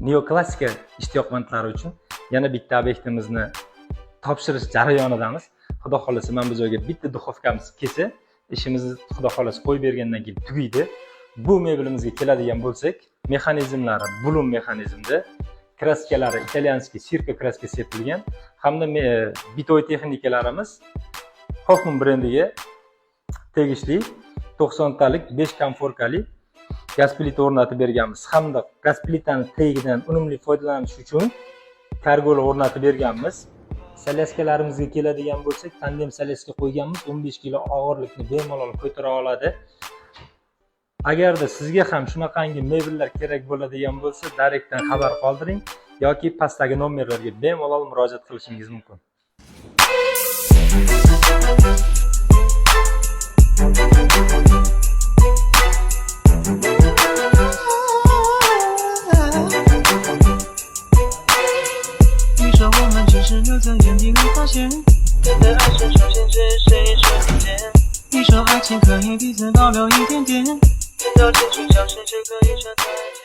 neoklassika ishtiyoqmandlari uchun yana bitta obyektimizni topshirish jarayonidamiz. Xudo xolasa mana bu joyga bitta duxovkamiz kelsa, ishimizni xudo xolasa qo'yib bergandan keyin tugaydi. Bu mebelimizga keladigan bo'lsak, mexanizmlari bulum mexanizmda, kraskalari italyanskiy sirka kraska sepilgan hamda bitoy texnikalarimiz Hoffman brendiga tegishli 90 talik 5 komfortkali gaz plita o'rnatib berganmiz hamda gaz plitani tagidan unumli foydalanish uchun kargolar o'rnatib berganmiz. Salyazkalarimizga keladigan bo'lsak, tandem salyazka qo'yganmiz, 15 kg og'irlikni bemalol ko'tara oladi. Agarda sizga ham shunaqangi mebellar kerak bo'ladigan bo'lsa, direktdan xabar qoldiring yoki pastdagi nomerlarga bemalol murojaat qilishingiz mumkin.你说爱情可以彼此保留一点点，到结局消失，只可以说再见。